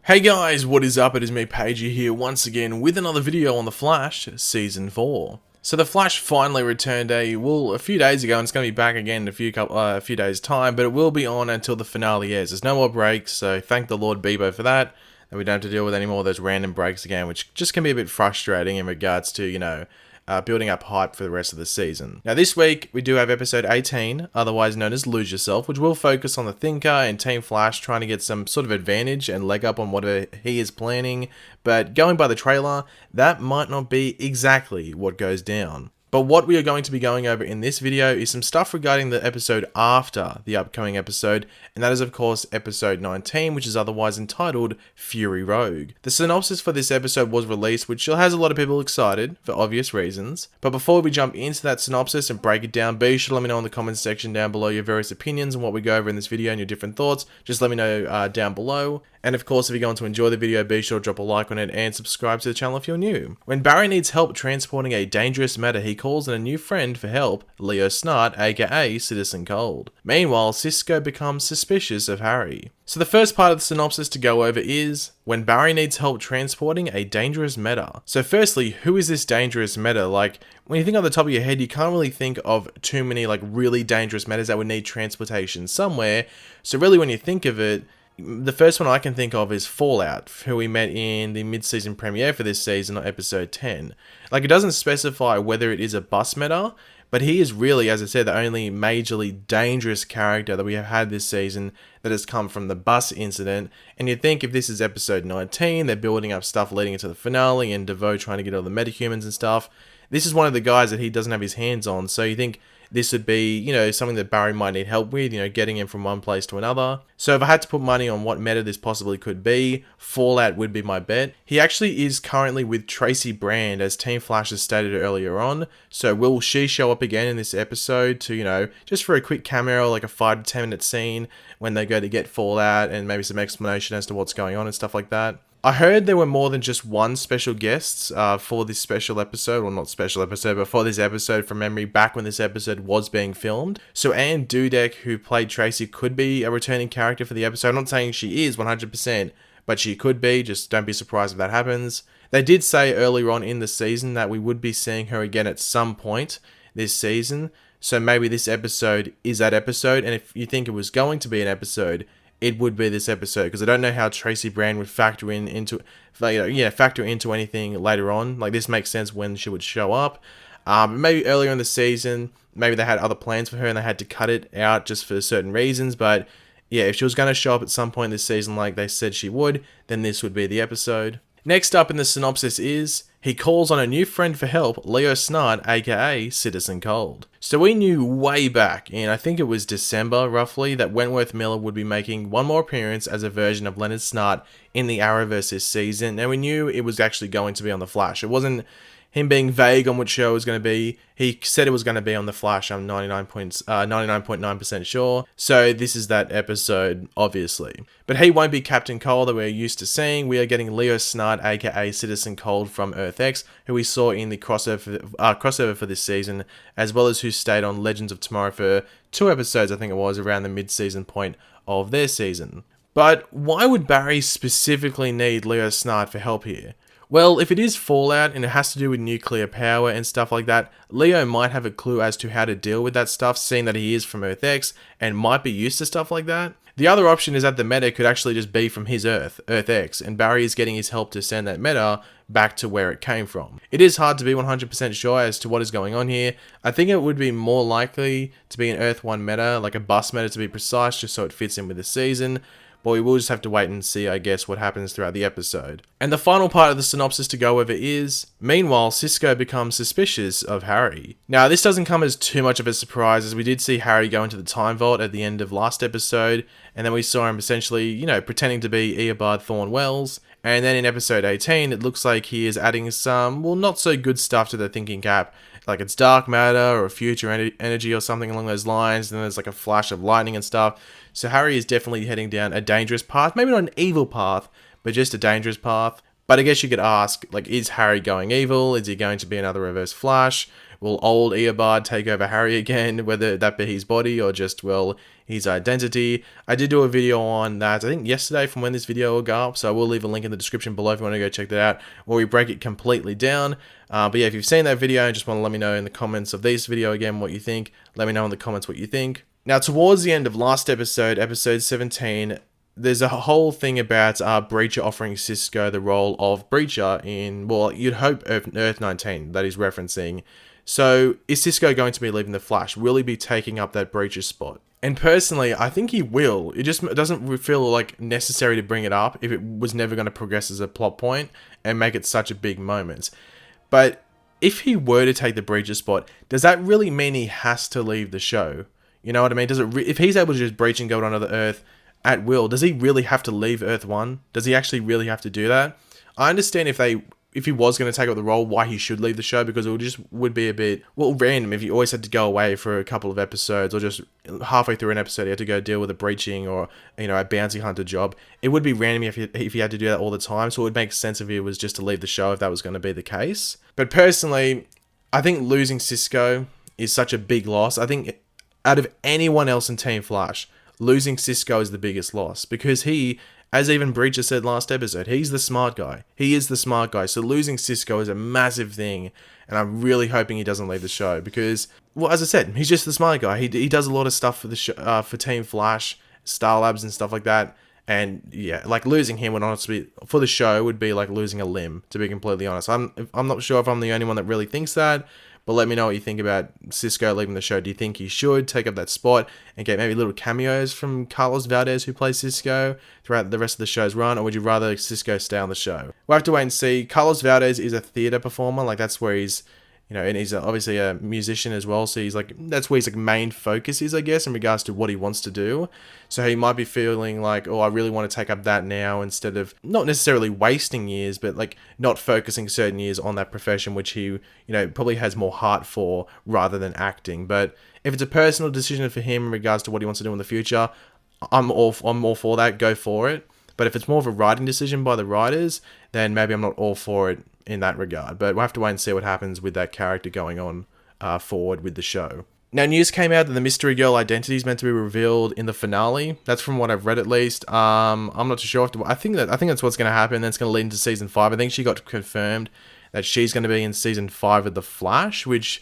Hey guys, what is up? It is me, Pagey here once again with another video on The Flash Season 4. So The Flash finally returned a few days ago, and it's going to be back again in a few days time, but it will be on until the finale airs. There's no more breaks, so thank the Lord Bebo for that, and we don't have to deal with any more of those random breaks again, which just can be a bit frustrating in regards to, building up hype for the rest of the season. Now this week, we do have episode 18, otherwise known as Lose Yourself, which will focus on the Thinker and Team Flash trying to get some sort of advantage and leg up on whatever he is planning, but going by the trailer, that might not be exactly what goes down. But what we are going to be going over in this video is some stuff regarding the episode after the upcoming episode, and that is of course episode 19, which is otherwise entitled Fury Rogue. The synopsis for this episode was released, which has a lot of people excited for obvious reasons. But before we jump into that synopsis and break it down, be sure to let me know in the comments section down below your various opinions and what we go over in this video and your different thoughts. Just let me know down below. And of course, if you're going to enjoy the video, be sure to drop a like on it and subscribe to the channel if you're new. When Barry needs help transporting a dangerous matter, he calls in a new friend for help, Leo Snart, aka Citizen Cold. Meanwhile, Cisco becomes suspicious of Harry. So the first part of the synopsis to go over is when Barry needs help transporting a dangerous matter. So firstly, who is this dangerous matter? Like, when you think on the top of your head, you can't really think of too many really dangerous matters that would need transportation somewhere. So really when you think of it, the first one I can think of is Fallout, who we met in the mid-season premiere for this season on episode 10. Like, it doesn't specify whether it is a bus meta, but he is really, as I said, the only majorly dangerous character that we have had this season that has come from the bus incident. And you'd think if this is episode 19, they're building up stuff leading into the finale and DeVoe trying to get all the metahumans and stuff. This is one of the guys that he doesn't have his hands on, so you think this would be, something that Barry might need help with, getting him from one place to another. So if I had to put money on what meta this possibly could be, Fallout would be my bet. He actually is currently with Tracy Brand, as Team Flash has stated earlier on. So will she show up again in this episode to, just for a quick cameo, like a 5 to 10 minute scene when they go to get Fallout and maybe some explanation as to what's going on and stuff like that. I heard there were more than just one special guest for this special episode, well not special episode, but for this episode from memory back when this episode was being filmed. So Anne Dudek, who played Tracy, could be a returning character for the episode. I'm not saying she is 100%, but she could be, just don't be surprised if that happens. They did say earlier on in the season that we would be seeing her again at some point this season, so maybe this episode is that episode, and if you think it was going to be an episode, it would be this episode, because I don't know how Tracy Brand would factor into anything later on. Like, this makes sense when she would show up. Maybe earlier in the season, maybe they had other plans for her and they had to cut it out just for certain reasons. But yeah, if she was going to show up at some point this season like they said she would, then this would be the episode. Next up in the synopsis is, he calls on a new friend for help, Leo Snart, aka Citizen Cold. So we knew way back, in I think it was December roughly, that Wentworth Miller would be making one more appearance as a version of Leonard Snart in the Arrowverse this season, and we knew it was actually going to be on The Flash. It wasn't him being vague on which show it was going to be. He said it was going to be on The Flash, I'm 99.9% sure. So this is that episode, obviously. But he won't be Captain Cold that we're used to seeing. We are getting Leo Snart, aka Citizen Cold from Earth X, who we saw in the crossover for this season, as well as who stayed on Legends of Tomorrow for 2 episodes, I think it was, around the mid-season point of their season. But why would Barry specifically need Leo Snart for help here? Well, if it is Fallout and it has to do with nuclear power and stuff like that, Leo might have a clue as to how to deal with that stuff, seeing that he is from Earth X and might be used to stuff like that. The other option is that the meta could actually just be from his Earth X, and Barry is getting his help to send that meta back to where it came from. It is hard to be 100% sure as to what is going on here. I think it would be more likely to be an Earth 1 meta, like a bus meta to be precise, just so it fits in with the season. But we will just have to wait and see, I guess, what happens throughout the episode. And the final part of the synopsis to go over is, meanwhile, Cisco becomes suspicious of Harry. Now, this doesn't come as too much of a surprise, as we did see Harry go into the time vault at the end of last episode, and then we saw him essentially, pretending to be Eobard Thorne Wells. And then in episode 18, it looks like he is adding some, not so good stuff to the thinking cap. Like it's dark matter or future energy or something along those lines. And then there's like a flash of lightning and stuff. So Harry is definitely heading down a dangerous path. Maybe not an evil path, but just a dangerous path. But I guess you could ask, like, is Harry going evil? Is he going to be another Reverse Flash? Will old Eobard take over Harry again, whether that be his body or just, well, his identity? I did do a video on that, I think yesterday from when this video will go up, so I will leave a link in the description below if you want to go check that out, where we break it completely down. But yeah, if you've seen that video and just want to let me know in the comments of this video again what you think, let me know in the comments what you think. Now, towards the end of last episode, episode 17, there's a whole thing about Breacher offering Cisco the role of Breacher in, well, you'd hope Earth 19 that he's referencing. So, is Cisco going to be leaving the Flash? Will he be taking up that Breacher spot? And personally, I think he will. It just doesn't feel like necessary to bring it up if it was never going to progress as a plot point and make it such a big moment. But if he were to take the Breacher spot, does that really mean he has to leave the show? You know what I mean? Does it? If he's able to just breach and go to another Earth at will, does he really have to leave Earth 1? Does he actually really have to do that? I understand if he was going to take up the role, why he should leave the show, because it would be a bit, well, random if he always had to go away for a couple of episodes, or just halfway through an episode he had to go deal with a breaching or, you know, a bounty hunter job. It would be random if he had to do that all the time, so it would make sense if he was just to leave the show if that was going to be the case. But personally, I think losing Cisco is such a big loss. I think out of anyone else in Team Flash, losing Cisco is the biggest loss, because he, as even Breacher said last episode, he's the smart guy. He is the smart guy. So losing Cisco is a massive thing, and I'm really hoping he doesn't leave the show because, well, as I said, he's just the smart guy. He does a lot of stuff for the show, for Team Flash, Star Labs, and stuff like that. And yeah, like losing him would honestly, for the show, would be like losing a limb, to be completely honest. I'm not sure if I'm the only one that really thinks that. But let me know what you think about Cisco leaving the show. Do you think he should take up that spot and get maybe little cameos from Carlos Valdez, who plays Cisco, throughout the rest of the show's run? Or would you rather Cisco stay on the show? We'll have to wait and see. Carlos Valdez is a theater performer. Like, that's where he's, you know, and he's obviously a musician as well. So he's like, that's where his like main focus is, I guess, in regards to what he wants to do. So he might be feeling like, oh, I really want to take up that now, instead of not necessarily wasting years, but like not focusing certain years on that profession, which he, you know, probably has more heart for rather than acting. But if it's a personal decision for him in regards to what he wants to do in the future, I'm all for that. Go for it. But if it's more of a writing decision by the writers, then maybe I'm not all for it in that regard. But we'll have to wait and see what happens with that character going on forward with the show. Now, news came out that the Mystery Girl identity is meant to be revealed in the finale. That's from what I've read, at least. I'm not too sure. I think that's what's going to happen. That's going to lead into season 5. I think she got confirmed that she's going to be in season 5 of The Flash, which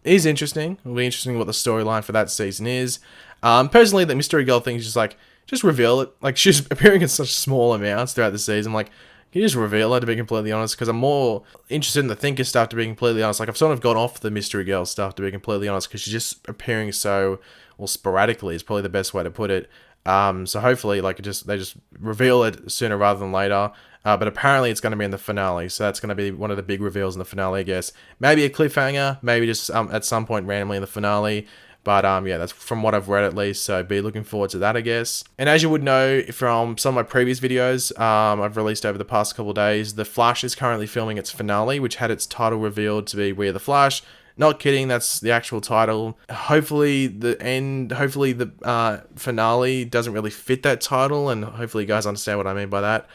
is interesting. It'll be interesting what the storyline for that season is. Personally, the Mystery Girl thing is just like, just reveal it. Like, she's appearing in such small amounts throughout the season. Like, can you just reveal her, to be completely honest? Because I'm more interested in the Thinker stuff, to be completely honest. Like, I've sort of gone off the Mystery Girl stuff, to be completely honest, because she's just appearing so, well, sporadically is probably the best way to put it. So hopefully, like, they just reveal it sooner rather than later. But apparently it's going to be in the finale, so that's going to be one of the big reveals in the finale, I guess. Maybe a cliffhanger, maybe just at some point randomly in the finale. But yeah, that's from what I've read at least, so be looking forward to that, I guess. And as you would know from some of my previous videos I've released over the past couple of days, The Flash is currently filming its finale, which had its title revealed to be We Are the Flash. Not kidding, that's the actual title. Hopefully the finale doesn't really fit that title, and hopefully you guys understand what I mean by that.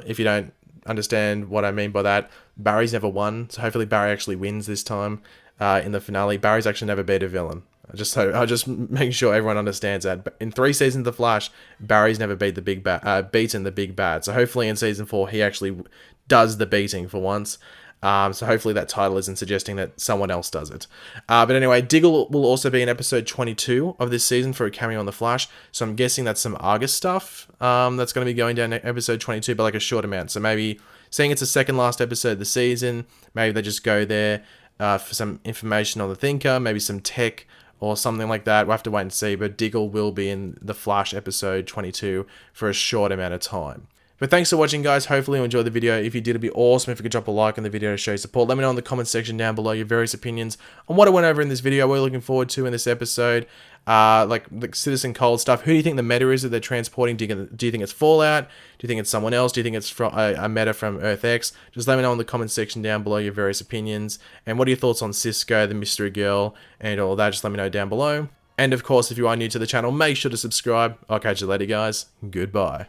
If you don't understand what I mean by that, Barry's never won, so hopefully Barry actually wins this time. In the finale, Barry's actually never beat a villain. I'll just make sure everyone understands that. In 3 seasons of The Flash, Barry's never beaten the big bad. So hopefully in season 4, he actually does the beating for once. So hopefully that title isn't suggesting that someone else does it. But anyway, Diggle will also be in episode 22 of this season for a cameo on The Flash. So I'm guessing that's some Argus stuff that's going to be going down in episode 22, but like a short amount. So maybe, seeing it's the second last episode of the season, maybe they just go there for some information on the Thinker, maybe some tech or something like that. We'll have to wait and see, but Diggle will be in The Flash episode 22 for a short amount of time. But thanks for watching, guys. Hopefully you enjoyed the video. If you did, it'd be awesome if you could drop a like on the video to show your support. Let me know in the comment section down below your various opinions on what I went over in this video, what you're looking forward to in this episode. Like Citizen Cold stuff. Who do you think the meta is that they're transporting? Do you think it's Fallout? Do you think it's someone else? Do you think it's from a meta from Earth X? Just let me know in the comment section down below your various opinions. And what are your thoughts on Cisco, the Mystery Girl, and all that? Just let me know down below. And of course, if you are new to the channel, make sure to subscribe. I'll catch you later, guys. Goodbye.